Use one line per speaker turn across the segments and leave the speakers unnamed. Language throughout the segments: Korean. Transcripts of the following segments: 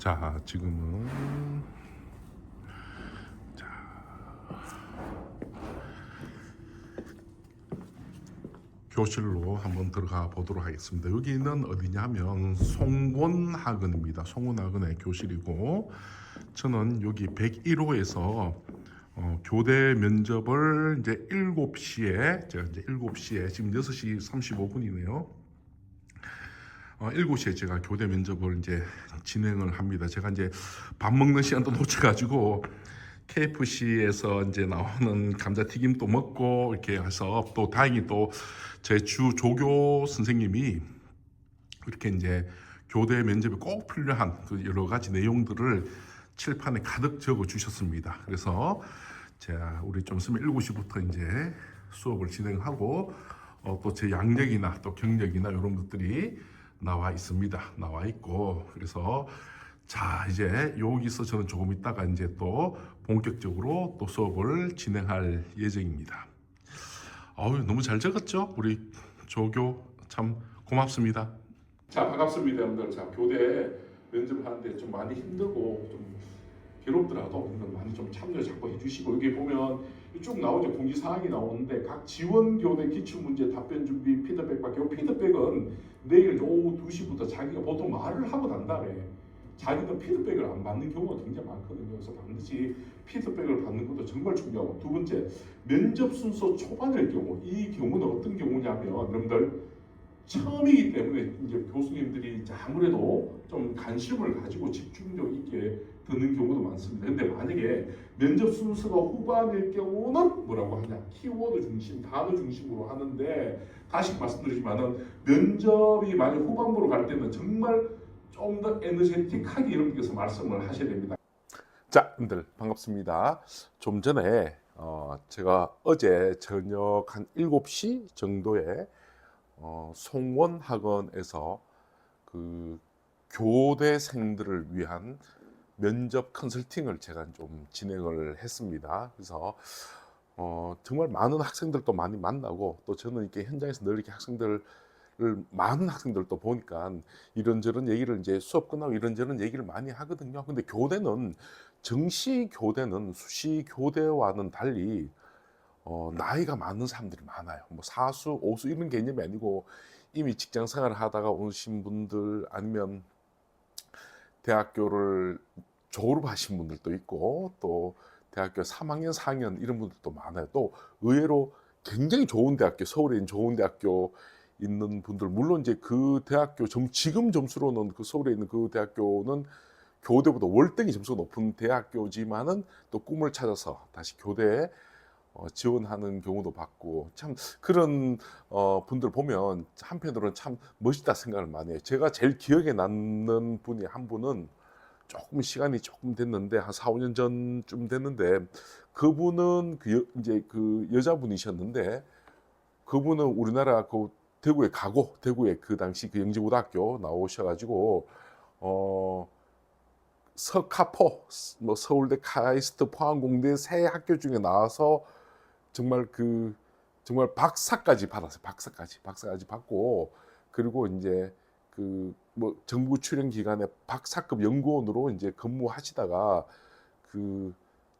자, 지금은 자, 교실로 한번 들어가 보도록 하겠습니다. 여기는 어디냐면 송원학원입니다. 송원학원의 교실이고, 저는 여기 101호에서 교대 면접을 이제 7시에, 제가 이제 7시에, 지금 6시 35분이네요. 7시에 제가 교대 면접을 이제 진행을 합니다. 제가 이제 밥 먹는 시간도 놓쳐가지고 KFC에서 이제 나오는 감자튀김도 먹고 이렇게 해서, 또 다행히 또 제 주 조교 선생님이 이렇게 이제 교대 면접에 꼭 필요한 그 여러 가지 내용들을 칠판에 가득 적어 주셨습니다. 그래서 제가 우리 좀 있으면 7시부터 이제 수업을 진행하고, 또 제 양력이나 또 경력이나 이런 것들이 나와 있습니다. 나와 있고, 그래서 자, 이제 여기서 저는 조금 있다가 이제 또 본격적으로 또 수업을 진행할 예정입니다. 너무 잘 적었죠? 우리 조교 참 고맙습니다. 자, 반갑습니다, 여러분들. 자, 교대 면접을 하는데 좀 많이 힘들고 좀 괴롭더라도 이건 많이 좀 참여 자꾸 해주시고, 여기 보면 쭉 나오죠. 공지사항이 나오는데 각 지원교대 기출문제 답변 준비 피드백받기. 피드백은 내일 오후 2시부터 자기가 보통 말을 하고 난 다음에 자기가 피드백을 안 받는 경우가 굉장히 많거든요. 그래서 반드시 피드백을 받는 것도 정말 중요하고, 두 번째, 면접 순서 초반일 경우, 이 경우는 어떤 경우냐면, 여러분들 처음이기 때문에 이제 교수님들이 이제 아무래도 좀 관심을 가지고 집중력 있게 듣는 경우도 많습니다. 근데 만약에 면접 순서가 후반일 경우는 뭐라고 하냐, 키워드 중심, 단어 중심으로 하는데, 다시 말씀드리지만은 면접이 만약 후반부로 갈 때는 정말 좀 더 에너제틱하게 여러분께서 말씀을 하셔야 됩니다. 자, 여러분들 반갑습니다. 좀 전에 제가 어제 저녁 한 7시 정도에 송원학원에서 그 교대생들을 위한 면접 컨설팅을 제가 좀 진행을 했습니다. 그래서 정말 많은 학생들도 많이 만나고, 또 저는 이렇게 현장에서 늘 이렇게 많은 학생들도 보니까 이런저런 얘기를, 이제 수업 끝나고 이런저런 얘기를 많이 하거든요. 근데 교대는, 정시 교대는 수시 교대와는 달리 나이가 많은 사람들이 많아요. 뭐 사수, 오수 이런 개념이 아니고, 이미 직장 생활을 하다가 오신 분들, 아니면 대학교를 졸업하신 분들도 있고, 또 대학교 3학년, 4학년 이런 분들도 많아요. 또 의외로 굉장히 좋은 대학교, 서울에 있는 좋은 대학교 있는 분들, 물론 이제 그 대학교 지금 점수로는 그 서울에 있는 그 대학교는 교대보다 월등히 점수가 높은 대학교지만은 또 꿈을 찾아서 다시 교대에 지원하는 경우도 봤고, 참 그런 분들 보면 한편으로는 참 멋있다 생각을 많이 해요. 제가 제일 기억에 남는 분이 한 분은, 조금 시간이 조금 됐는데 한 4, 5년 전쯤 됐는데, 그분은 이제 그 여자분이셨는데, 그분은 우리나라 그 대구에 그 당시 그 영재고등학교 나오셔가지고 서카포, 뭐 서울대, 카이스트, 포항공대 세 학교 중에 나와서 정말 정말 박사까지 받았어요. 박사까지 받고, 그리고 이제 그 뭐 정부 출연 기관에 박사급 연구원으로 이제 근무하시다가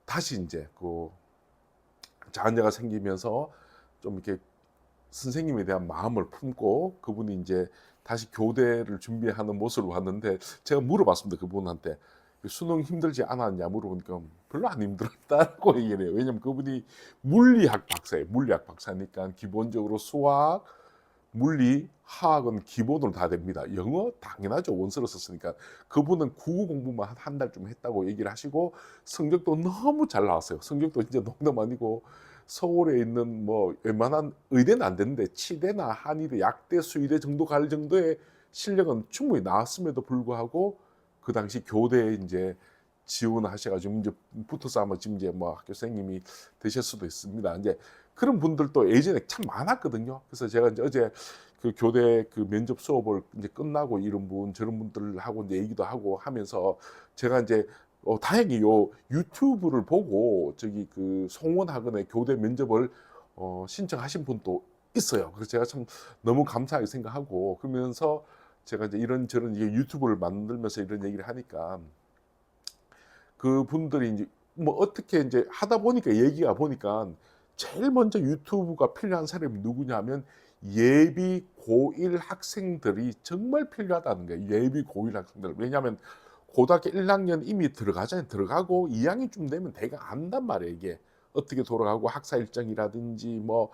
다시 이제 자녀가 생기면서 좀 이렇게 선생님에 대한 마음을 품고, 그분이 이제 다시 교대를 준비하는 모습을 봤는데, 제가 물어봤습니다. 그분한테 수능 힘들지 않았냐 물어보니까 별로 안 힘들었다고 얘기를 해요. 왜냐면 그분이 물리학 박사예요. 물리학 박사니까 기본적으로 수학, 물리, 화학은 기본으로 다 됩니다. 영어 당연하죠. 원서를 썼으니까. 그분은 국어 공부만 한 달쯤 했다고 얘기를 하시고, 성적도 너무 잘 나왔어요. 성적도 진짜 농담 아니고, 서울에 있는 뭐 웬만한 의대는 안 되는데 치대나 한의대, 약대, 수의대 정도 갈 정도의 실력은 충분히 나왔음에도 불구하고, 그 당시 교대에 이제 지원하셔가지고 이제 붙어서 아마 지금 이제 뭐 학교 선생님이 되실 수도 있습니다. 이제 그런 분들도 예전에 참 많았거든요. 그래서 제가 이제 어제 그 교대 그 면접 수업을 이제 끝나고 이런 분 저런 분들하고 이제 얘기도 하고 하면서, 제가 이제 다행히 요 유튜브를 보고 저기 그 송원학원의 교대 면접을 신청하신 분도 있어요. 그래서 제가 참 너무 감사하게 생각하고, 그러면서 제가 이제 이런저런 이게 유튜브를 만들면서 이런 얘기를 하니까 그분들이 이제 뭐 어떻게 이제 하다 보니까 얘기가 보니까 제일 먼저 유튜브가 필요한 사람이 누구냐면 예비 고1 학생들이 정말 필요하다는 거예요. 예비 고1 학생들. 왜냐하면 고등학교 1학년 이미 들어가잖아요. 들어가고 2학년쯤 되면 대강 안단 말이에요. 이게 어떻게 돌아가고 학사 일정이라든지 뭐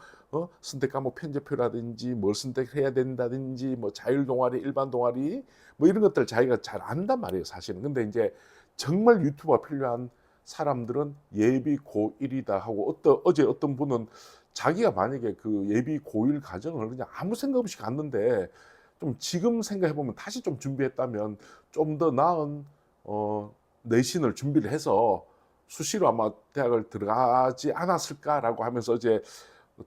선택 과목 편제표라든지 뭘 선택해야 된다든지 뭐 자율 동아리, 일반 동아리 뭐 이런 것들 자기가 잘 안단 말이에요. 사실은. 근데 이제 정말 유튜브가 필요한 사람들은 예비 고1이다 하고 어제 어떤 분은 자기가 만약에 그 예비 고1 과정을 그냥 아무 생각 없이 갔는데 좀 지금 생각해 보면 다시 좀 준비했다면 좀 더 나은 내신을 준비를 해서 수시로 아마 대학을 들어가지 않았을까라고 하면서 어제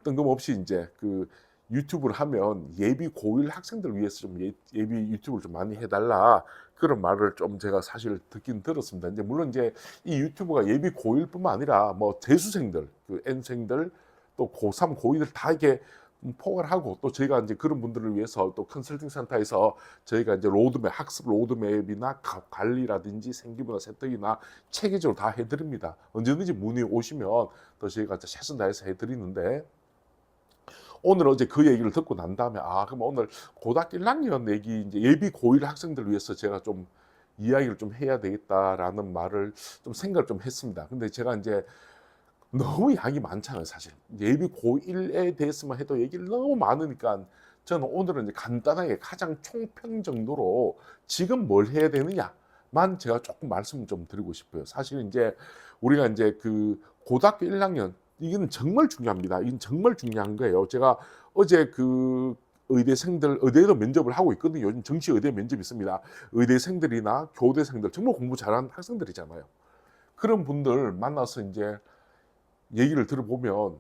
뜬금없이 이제 그 유튜브를 하면 예비 고1 학생들을 위해서 좀 예비 유튜브를 좀 많이 해달라 그런 말을 좀 제가 사실 듣긴 들었습니다. 이제 물론 이제 이 유튜브가 예비 고1뿐만 아니라 뭐 재수생들, 그 N생들 또 고3, 고2들 다 이렇게 포괄 하고 또 저희가 이제 그런 분들을 위해서 또 컨설팅 센터에서 저희가 이제 로드맵, 학습 로드맵이나 관리라든지 생기부나 세탁이나 체계적으로 다 해드립니다. 언제든지 문의 오시면 또 저희가 최선 다해서 해드리는데 오늘 어제 그 얘기를 듣고 난 다음에 그럼 오늘 고등학교 1학년 얘기 이제 예비 고1 학생들을 위해서 제가 좀 이야기를 좀 해야 되겠다라는 말을 좀 생각을 좀 했습니다. 근데 제가 이제 너무 양이 많잖아요, 사실. 예비 고1에 대해서만 해도 얘기를 너무 많으니까 저는 오늘은 이제 간단하게 가장 총평 정도로 지금 뭘 해야 되느냐만 제가 조금 말씀을 좀 드리고 싶어요. 사실 이제 우리가 이제 그 고등학교 1학년 이건 정말 중요합니다. 이건 정말 중요한 거예요. 제가 어제 그 의대생들, 의대도 면접을 하고 있거든요. 요즘 정시 의대 면접이 있습니다. 의대생들이나 교대생들, 정말 공부 잘하는 학생들이잖아요. 그런 분들 만나서 이제 얘기를 들어보면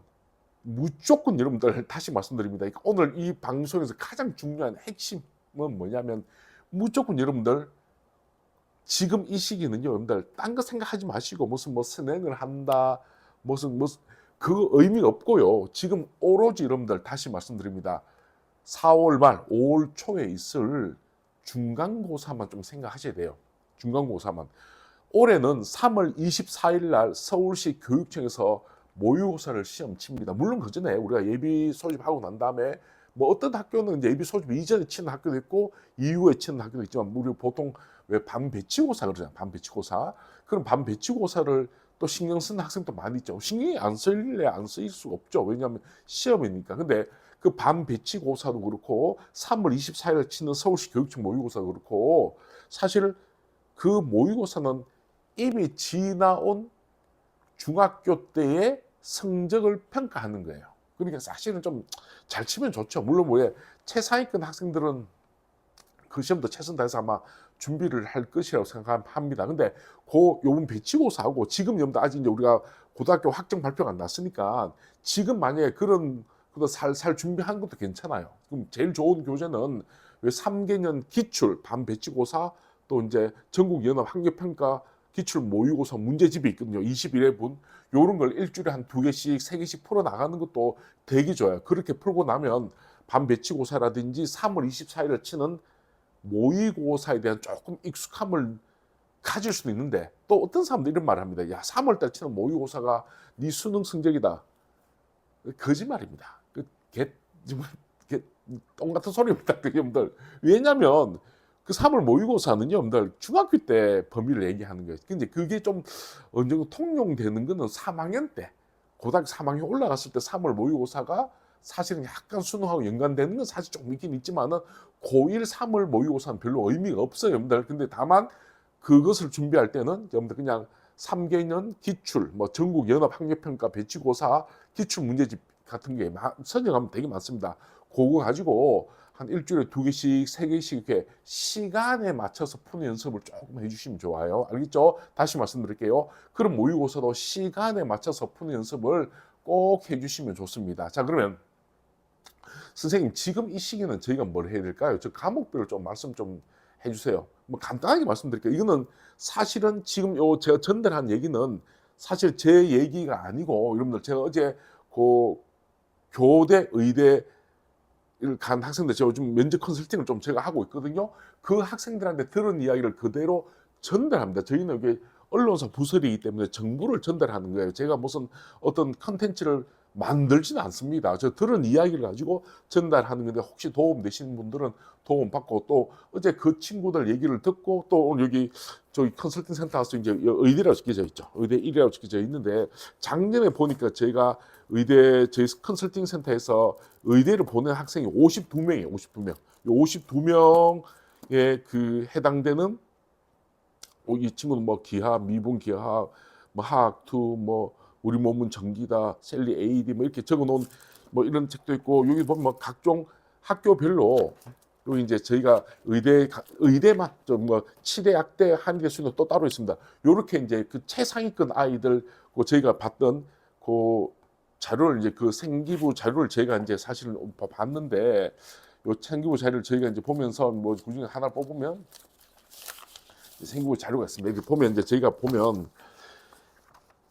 무조건 여러분들 다시 말씀드립니다. 오늘 이 방송에서 가장 중요한 핵심은 뭐냐면 무조건 여러분들 지금 이 시기는요, 여러분들 딴 거 생각하지 마시고 무슨 뭐 선행을 한다, 무슨 그 의미가 없고요. 지금 오로지 여러분들 다시 말씀드립니다. 4월 말, 5월 초에 있을 중간고사만 좀 생각하셔야 돼요. 중간고사만. 올해는 3월 24일 날 서울시 교육청에서 모의고사를 시험 칩니다. 물론 그 전에 우리가 예비 소집하고 난 다음에 뭐 어떤 학교는 이제 예비 소집 이전에 치는 학교도 있고 이후에 치는 학교도 있지만 우리 보통 왜 반배치고사 그러잖아요. 반배치고사. 그럼 반배치고사를 또 신경 쓰는 학생도 많이 있죠. 신경이 안 쓰일래 안 쓰일 수가 없죠. 왜냐하면 시험이니까. 근데 그 반배치고사도 그렇고 3월 24일 치는 서울시 교육청 모의고사도 그렇고 사실 그 모의고사는 이미 지나온 중학교 때의 성적을 평가하는 거예요. 그러니까 사실은 좀 잘 치면 좋죠. 물론 왜 최상위권 학생들은 그 시험도 최선 다해서 아마 준비를 할 것이라고 생각합니다. 근데 요번 배치고사하고 지금 여러분들 아직 이제 우리가 고등학교 확정 발표가 안 났으니까 지금 만약에 그런 살 준비한 것도 괜찮아요. 그럼 제일 좋은 교재는 왜 3개년 기출 반배치고사 또 이제 전국 연합 학력평가 기출 모의고사 문제집이 있거든요. 21회분. 요런 걸 일주일에 한 2개씩, 3개씩 풀어 나가는 것도 되게 좋아요. 그렇게 풀고 나면 반배치고사라든지 3월 24일에 치는 모의고사에 대한 조금 익숙함을 가질 수도 있는데 또 어떤 사람들이 이런 말을 합니다. 야, 3월달 치는 모의고사가 네 수능 성적이다. 거짓말입니다. 똥 같은 소리입니다. 여러분들. 왜냐하면 그 3월 모의고사는요, 여러분들 중학교 때 범위를 얘기하는 거예요. 근데 그게 좀 어느 정도 통용되는 거는 3학년 때, 고등학교 3학년 올라갔을 때 3월 모의고사가 사실은 약간 수능하고 연관되는 건 사실 조금 있긴 있지만은 고1 3월 모의고사는 별로 의미가 없어요, 여러분들. 근데 다만 그것을 준비할 때는 여러분들 그냥 3개년 기출, 뭐 전국 연합 학력평가 배치고사 기출 문제집 같은 게 선정하면 되게 많습니다. 그거 가지고 한 일주일에 2개씩, 3개씩 이렇게 시간에 맞춰서 푸는 연습을 조금 해주시면 좋아요. 알겠죠? 다시 말씀드릴게요. 그럼 모의고사도 시간에 맞춰서 푸는 연습을 꼭 해주시면 좋습니다. 자, 그러면 선생님 지금 이 시기는 저희가 뭘 해야 될까요? 저 과목별로 좀 말씀 좀 해주세요. 뭐 간단하게 말씀드릴게요. 이거는 사실은 지금 제가 전달한 얘기는 사실 제 얘기가 아니고 여러분들 제가 어제 그 교대 의대 간 학생들 제가 요즘 면접 컨설팅을 좀 제가 하고 있거든요. 그 학생들한테 들은 이야기를 그대로 전달합니다. 저희는 이게 언론사 부설이기 때문에 정보를 전달하는 거예요. 제가 무슨 어떤 컨텐츠를 만들지는 않습니다. 저 들은 이야기를 가지고 전달하는 건데 혹시 도움 되시는 분들은 도움 받고 또 어제 그 친구들 얘기를 듣고 또 오늘 여기 저희 컨설팅 센터 와서 이제 의대라고 적혀져 있죠. 의대 1이라고 적혀져 있는데 작년에 보니까 저희가 의대 저희 컨설팅 센터에서 의대를 보낸 학생이 52명이에요. 52명. 52명에 그 해당되는 이 친구는 뭐 기하, 미분 기하학, 뭐 화학2, 뭐 우리 몸은 전기다, 셀리 AD 뭐 이렇게 적어놓은 뭐 이런 책도 있고 여기 보면 뭐 각종 학교별로 여기 이제 저희가 의대만 좀뭐 치대, 약대, 한의대 수는 또 따로 있습니다. 요렇게 이제 그 최상위권 아이들 그 저희가 봤던 그 자료를 이제 그 생기부 자료를 저희가 이제 사실은 봤는데 요 생기부 자료를 저희가 이제 보면서 뭐 그중에 하나 뽑으면 생기부 자료가 있습니다. 이렇게 보면 이제 저희가 보면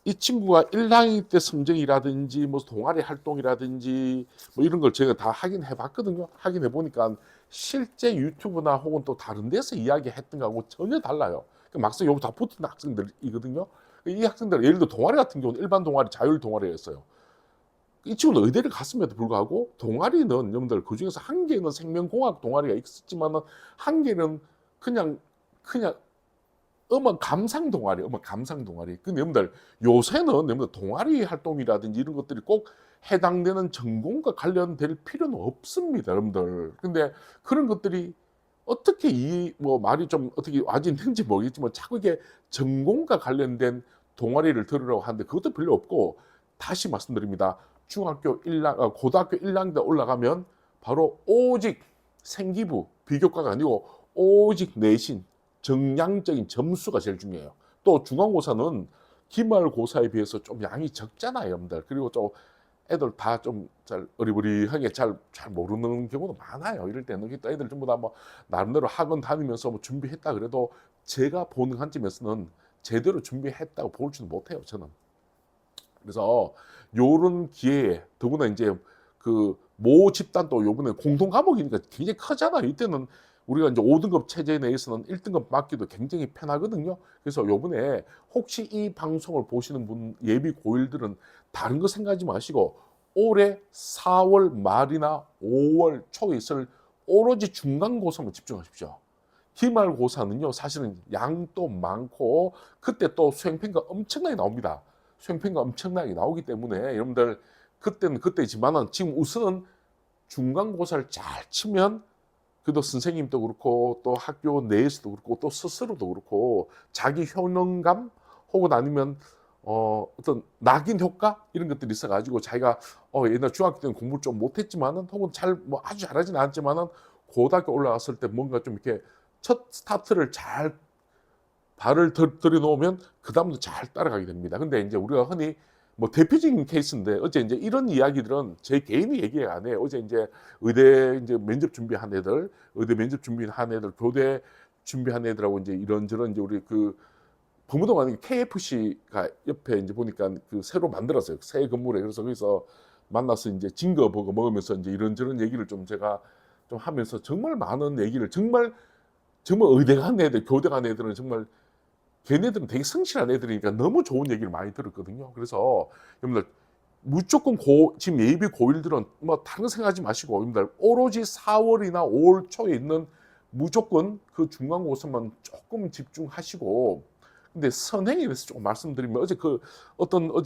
이 친구가 1학년 때 성적이라든지 뭐 동아리 활동이라든지 뭐 이런 걸 제가 다 확인해 봤거든요. 확인해 보니까 실제 유튜브나 혹은 또 다른 데서 이야기했던 거하고 전혀 달라요. 막상 여기 다 붙은 학생들이거든요. 이 학생들 예를 들어 동아리 같은 경우는 일반 동아리, 자율 동아리였어요. 이 친구는 의대를 갔음에도 불구하고 동아리는 여러분들 그 중에서 한 개는 생명공학 동아리가 있었지만은 한 개는 그냥 음악 감상 동아리. 근데 여러분들 요새는 여러분들 동아리 활동이라든지 이런 것들이 꼭 해당되는 전공과 관련될 필요는 없습니다, 여러분들. 근데 그런 것들이 어떻게 이 뭐 말이 좀 어떻게 와지는지 모르겠지만 자꾸 이게 전공과 관련된 동아리를 들으라고 하는데 그것도 별로 없고 다시 말씀드립니다. 고등학교 1학년 때 올라가면 바로 오직 생기부 비교과가 아니고 오직 내신 정량적인 점수가 제일 중요해요. 또 중간고사는 기말고사에 비해서 좀 양이 적잖아요, 여러분들. 그리고 좀 애들 다 좀 잘 어리버리하게 잘 모르는 경우도 많아요. 이럴 때는 또 애들 전부 다 뭐 나름대로 학원 다니면서 뭐 준비했다 그래도 제가 보는 관점에서는 제대로 준비했다고 볼지는 못해요, 저는. 그래서 요런 기회에 더구나 이제 그 모 집단도 요번에 공동 과목이니까 굉장히 크잖아요. 이때는 우리가 이제 5등급 체제 내에서는 1등급 맞기도 굉장히 편하거든요. 그래서 요번에 혹시 이 방송을 보시는 분 예비 고1들은 다른 거 생각하지 마시고 올해 4월 말이나 5월 초에 있을 오로지 중간고사만 집중하십시오. 기말고사는요 사실은 양도 많고 그때 또 수행평가 엄청나게 나옵니다. 수행평가 엄청나게 나오기 때문에 여러분들 그때는 그때지만은 지금 우선은 중간고사를 잘 치면 그래도 선생님도 그렇고 또 학교 내에서도 그렇고 또 스스로도 그렇고 자기 효능감 혹은 아니면 어떤 낙인 효과 이런 것들이 있어가지고 자기가 옛날 중학교 때는 공부를 좀 못했지만은 혹은 잘 뭐 아주 잘하지는 않았지만은 고등학교 올라갔을 때 뭔가 좀 이렇게 첫 스타트를 잘 발을 들여놓으면 그 다음도 잘 따라가게 됩니다. 근데 이제 우리가 흔히 뭐 대표적인 케이스인데 어제 이제 이런 이야기들은 제 개인이 얘기 안 해요. 어제 이제 의대 이제 면접 준비한 애들, 의대 면접 준비한 애들, 교대 준비한 애들하고 이제 이런저런 이제 우리 그 법무동안 KFC가 옆에 이제 보니까 그 새로 만들었어요. 새 건물에. 그래서 거기서 만나서 이제 징거버거 먹으면서 이제 이런저런 얘기를 좀 제가 좀 하면서 정말 많은 얘기를 정말 의대 간 애들, 교대 간 애들은 정말 걔네들은 되게 성실한 애들이니까 너무 좋은 얘기를 많이 들었거든요. 그래서 여러분들 무조건 지금 예비 고1들은 뭐 다른 거 생각하지 마시고 여러분들 오로지 4월이나 5월 초에 있는 무조건 그 중간고사만 조금 집중하시고 근데 선행에 대해서 조금 말씀드리면 어제 그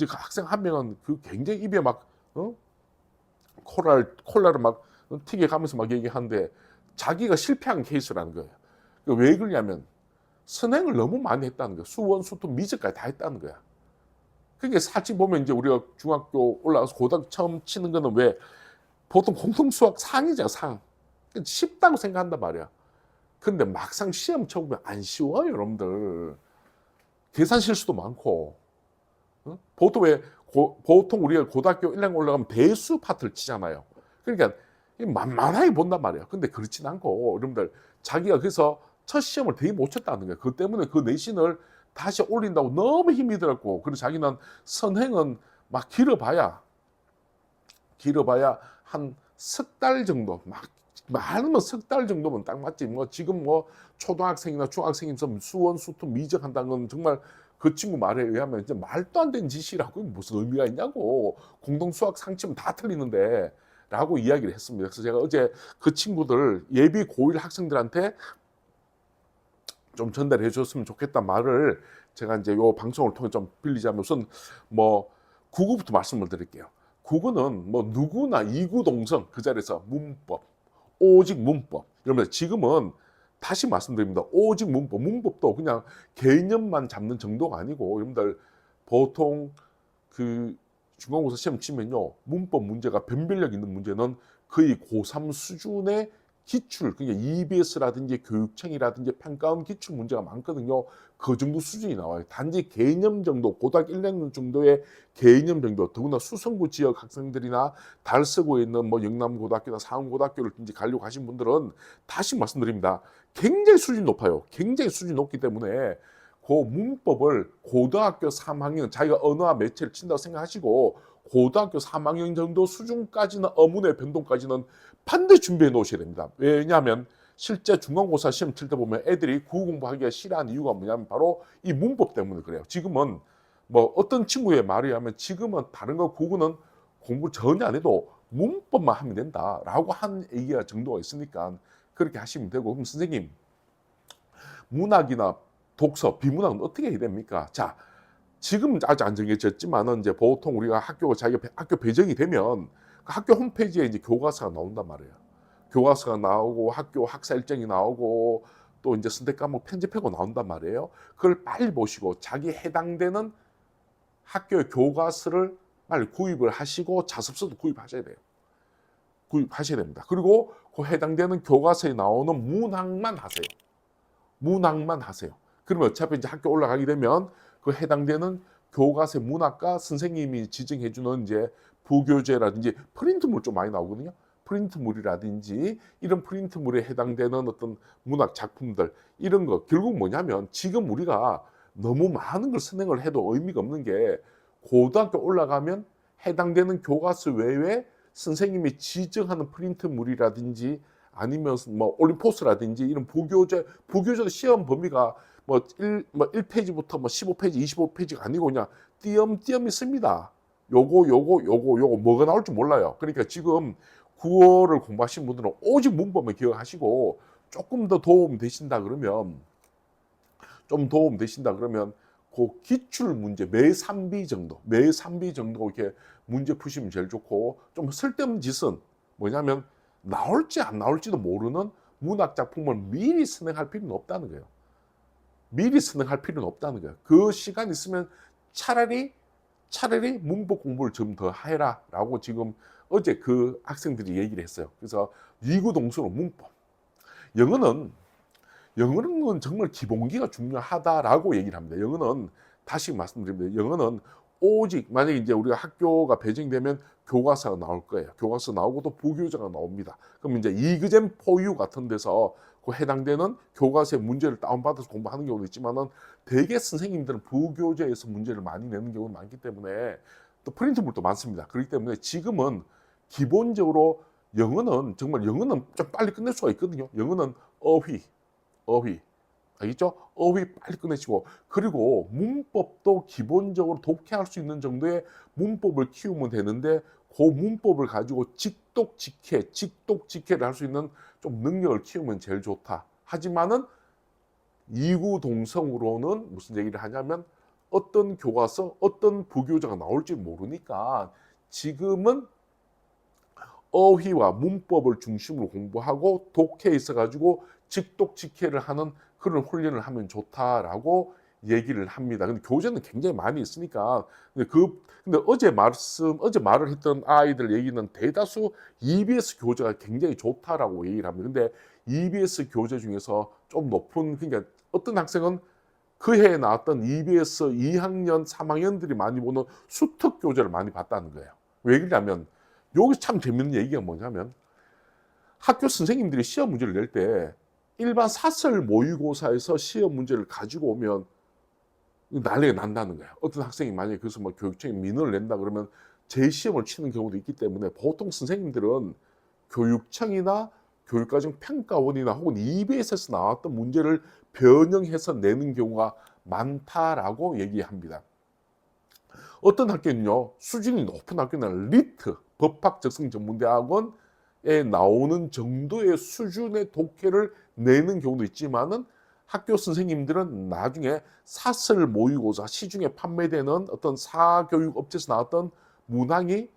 학생 한 명은 그 굉장히 입에 막 콜라를 막 튀겨가면서 막 얘기하는데 자기가 실패한 케이스라는 거예요. 왜 그러냐면 선행을 너무 많이 했다는 거야. 수원, 수투, 미적까지 다 했다는 거야. 그게 사실 보면 이제 우리가 중학교 올라가서 고등학교 처음 치는 거는 왜 보통 공통 수학 상이잖아, 상. 쉽다고 생각한단 말이야. 근데 막상 시험 쳐보면 안 쉬워요, 여러분들. 계산 실수도 많고. 보통 우리가 고등학교 1학년 올라가면 배수 파트를 치잖아요. 그러니까 만만하게 본단 말이야. 근데 그렇진 않고 여러분들 자기가 그래서 첫 시험을 되게 못 쳤다는 거야. 그 때문에 그 내신을 다시 올린다고 너무 힘이 들었고 그리고 자기는 선행은 막 길어봐야 한 석 달 정도 막 많으면 석 달 정도면 딱 맞지. 뭐 지금 뭐 초등학생이나 중학생이면서 수원 수투 미적한다는 건 정말 그 친구 말에 의하면 이제 말도 안 되는 짓이라고 무슨 의미가 있냐고. 공동 수학 상치면 다 틀리는데 라고 이야기를 했습니다. 그래서 제가 어제 그 친구들 예비 고1 학생들한테 좀 전달해 줬으면 좋겠다 말을 제가 이제 요 방송을 통해 좀 빌리자면 우선 뭐 국어부터 말씀을 드릴게요. 국어는 뭐 누구나 이구동성 그 자리에서 문법, 오직 문법. 여러분 지금은 다시 말씀드립니다. 오직 문법, 문법도 그냥 개념만 잡는 정도가 아니고 여러분들 보통 그 중간고사 시험 치면요. 문법 문제가 변별력 있는 문제는 거의 고3 수준의 기출, 그러니까 EBS라든지 교육청이라든지 평가원 기출 문제가 많거든요. 그 정도 수준이 나와요. 단지 개념 정도, 고등학교 1학년 정도의 개념 정도, 더구나 수성구 지역 학생들이나 달서구에 있는 뭐 영남고등학교나 상원고등학교를 이제 가려고 하신 분들은 다시 말씀드립니다. 굉장히 수준이 높아요. 굉장히 수준이 높기 때문에 그 문법을 고등학교 3학년, 자기가 언어와 매체를 친다고 생각하시고 고등학교 3학년 정도 수준까지는 어문의 변동까지는 반드시 준비해 놓으셔야 됩니다. 왜냐하면 실제 중간고사 시험 칠 때 보면 애들이 국어 공부하기가 싫어하는 이유가 뭐냐면 바로 이 문법 때문에 그래요. 지금은 뭐 어떤 친구의 말에 의하면 지금은 다른 거 국어는 공부 전혀 안 해도 문법만 하면 된다라고 한 얘기가 정도가 있으니까 그렇게 하시면 되고. 그럼 선생님 문학이나 독서, 비문학은 어떻게 해야 됩니까? 자, 지금 아직 안 정해졌지만은 이제 보통 우리가 자기가 학교 배정이 되면 그 학교 홈페이지에 이제 교과서가 나온단 말이에요. 교과서가 나오고 학교 학사 일정이 나오고 또 이제 선택 과목 편집하고 나온단 말이에요. 그걸 빨리 보시고 자기 해당되는 학교의 교과서를 빨리 구입을 하시고 자습서도 구입하셔야 돼요. 구입하셔야 됩니다. 그리고 그 해당되는 교과서에 나오는 문항만 하세요. 문학만 하세요. 그러면 어차피 이제 학교 올라가게 되면 그 해당되는 교과서 문학과 선생님이 지정해주는 이제 부교재라든지 프린트물 좀 많이 나오거든요. 프린트물이라든지 이런 프린트물에 해당되는 어떤 문학 작품들 이런 거 결국 뭐냐면 지금 우리가 너무 많은 걸 선행을 해도 의미가 없는 게 고등학교 올라가면 해당되는 교과서 외에 선생님이 지정하는 프린트물이라든지 아니면 뭐 올림포스라든지 이런 부교재도 시험 범위가 뭐 1페이지부터 뭐 15페이지, 25페이지가 아니고 그냥 띄엄띄엄 있습니다. 요거 뭐가 나올지 몰라요. 그러니까 지금 국어를 공부하신 분들은 오직 문법만 기억하시고 조금 더 도움 되신다 그러면 그 기출 문제 매 3비 정도 이렇게 문제 푸시면 제일 좋고 좀 쓸데없는 짓은 뭐냐면 나올지 안 나올지도 모르는 문학 작품을 미리 선행할 필요는 없다는 거예요. 미리 선행할 필요는 없다는 거예요. 그 시간 있으면 차라리 문법 공부를 좀 더 해라라고 지금 어제 그 학생들이 얘기를 했어요. 그래서 이구동성으로 문법. 영어는 정말 기본기가 중요하다라고 얘기를 합니다. 영어는 다시 말씀드립니다. 영어는 오직 만약에 이제 우리가 학교가 배정되면 교과서가 나올 거예요. 교과서 나오고 또 부교재가 나옵니다. 그럼 이제 이그젠 포유 같은 데서 그 해당되는 교과서의 문제를 다운받아서 공부하는 경우도 있지만은 대개 선생님들은 부교재에서 문제를 많이 내는 경우가 많기 때문에 또 프린트물도 많습니다. 그렇기 때문에 지금은 기본적으로 영어는 좀 빨리 끝낼 수가 있거든요. 영어는 어휘 알겠죠? 어휘 빨리 끝내시고 그리고 문법도 기본적으로 독해할 수 있는 정도의 문법을 키우면 되는데 그 문법을 가지고 직독직해를 할 수 있는 좀 능력을 키우면 제일 좋다. 하지만은 이구동성으로는 무슨 얘기를 하냐면 어떤 교과서, 어떤 부교재가 나올지 모르니까 지금은 어휘와 문법을 중심으로 공부하고 독해에 있어가지고 직독직해를 하는 그런 훈련을 하면 좋다라고 얘기를 합니다. 근데 교재는 굉장히 많이 있으니까 근데 어제 말을 했던 아이들 얘기는 대다수 EBS 교재가 굉장히 좋다라고 얘기를 합니다. 근데 EBS 교재 중에서 좀 높은 그러니까 어떤 학생은 그 해에 나왔던 EBS 2학년, 3학년들이 많이 보는 수특 교재를 많이 봤다는 거예요. 왜 그러냐면 여기서 참 재밌는 얘기가 뭐냐면 학교 선생님들이 시험 문제를 낼 때 일반 사설 모의고사에서 시험 문제를 가지고 오면 난리가 난다는 거예요. 어떤 학생이 만약에 그래서 뭐 교육청에 민원을 낸다 그러면 재시험을 치는 경우도 있기 때문에 보통 선생님들은 교육청이나 교육과정평가원이나 혹은 EBS에서 나왔던 문제를 변형해서 내는 경우가 많다라고 얘기합니다. 어떤 학교는요, 수준이 높은 학교는 리트, 법학적성전문대학원에 나오는 정도의 수준의 독해를 내는 경우도 있지만은 학교 선생님들은 나중에 사설 모의고사, 시중에 판매되는 어떤 사교육 업체에서 나왔던 문항이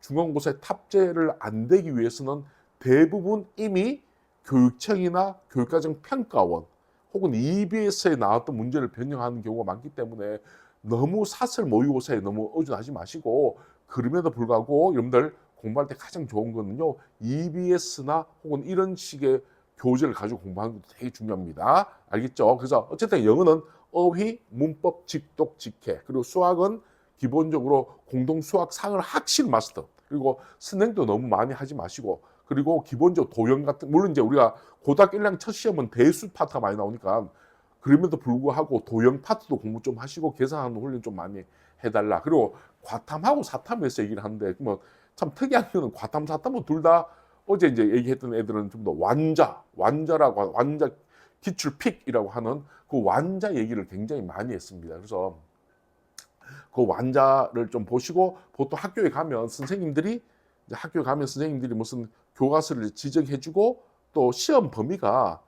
중간고사에 탑재를 안 되기 위해서는 대부분 이미 교육청이나 교육과정평가원 혹은 EBS에 나왔던 문제를 변형하는 경우가 많기 때문에 너무 사설 모의고사에 너무 의존하지 마시고, 그럼에도 불구하고 여러분들 공부할 때 가장 좋은 거는요, EBS나 혹은 이런 식의 교재를 가지고 공부하는 것도 되게 중요합니다. 알겠죠? 그래서 어쨌든 영어는 어휘, 문법, 직독, 직해, 그리고 수학은 기본적으로 공동 수학 상을 확실히 마스터. 그리고 선행도 너무 많이 하지 마시고, 그리고 기본적으로 도형 같은, 물론 이제 우리가 고등학교 1학년 첫 시험은 대수 파트가 많이 나오니까 그럼에도 불구하고 도형 파트도 공부 좀 하시고 계산하는 훈련 좀 많이 해달라. 그리고 과탐하고 사탐에서 얘기를 하는데 뭐 참 특이한 거는 과탐, 사탐은 둘 다 어제 이제 얘기했던 애들은 좀 더 완자라고 완자 기출 픽이라고 하는 그 완자 얘기를 굉장히 많이 했습니다. 그래서 그 완자를 좀 보시고, 보통 학교에 가면 선생님들이 무슨 교과서를 지적해주고 또 시험 범위가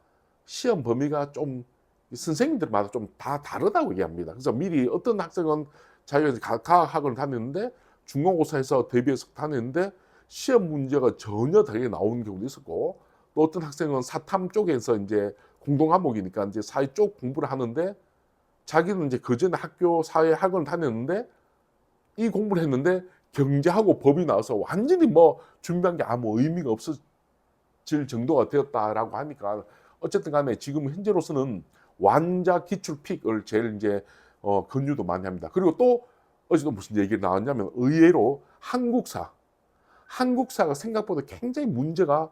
좀 선생님들마다 좀 다 다르다고 얘기합니다. 그래서 미리 어떤 학생은 자기가 과학학원을 다녔는데 중간고사에서 대비해서 다녔는데 시험 문제가 전혀 다르게 나오는 경우도 있었고, 또 어떤 학생은 사탐 쪽에서 이제 공동 과목이니까 이제 사회 쪽 공부를 하는데 자기는 이제 그전에 학교 사회 학원을 다녔는데 이 공부를 했는데 경제하고 법이 나와서 완전히 뭐 준비한 게 아무 의미가 없어질 정도가 되었다라고 하니까, 어쨌든 간에 지금 현재로서는 완자 기출 픽을 제일 이제 권유도 많이 합니다. 그리고 또 어제도 무슨 얘기가 나왔냐면 의외로 한국사가 생각보다 굉장히 문제가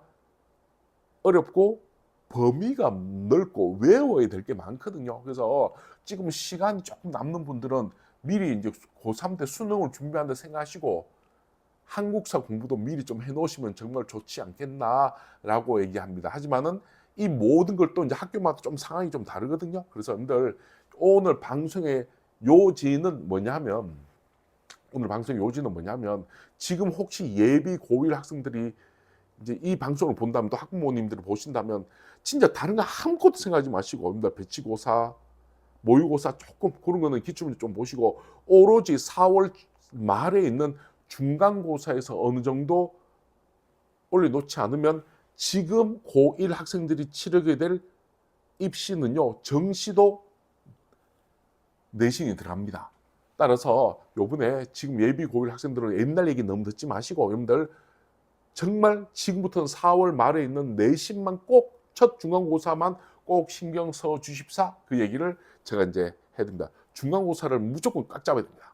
어렵고 범위가 넓고 외워야 될 게 많거든요. 그래서 지금 시간이 조금 남는 분들은 미리 이제 고3 때 수능을 준비한다 생각하시고 한국사 공부도 미리 좀 해놓으시면 정말 좋지 않겠나라고 얘기합니다. 하지만은 이 모든 걸 또 이제 학교마다 좀 상황이 좀 다르거든요. 그래서 여러분들 오늘 방송의 요지는 뭐냐면 지금 혹시 예비 고1 학생들이 이제 이 방송을 본다면, 또 학부모님들이 보신다면 진짜 다른 거 아무것도 생각하지 마시고 여러분들 배치고사, 모의고사 조금 그런 거는 기출문제 좀 보시고 오로지 4월 말에 있는 중간고사에서 어느 정도 올려놓지 않으면 지금 고1 학생들이 치르게 될 입시는요, 정시도 내신이 들어갑니다. 따라서 요번에 지금 예비 고1 학생들은 옛날 얘기 너무 듣지 마시고 여러분들 정말 지금부터는 4월 말에 있는 내신만 꼭, 첫 중간고사만 꼭 신경 써 주십사, 그 얘기를 제가 이제 해드립니다. 중간고사를 무조건 꽉 잡아야 됩니다.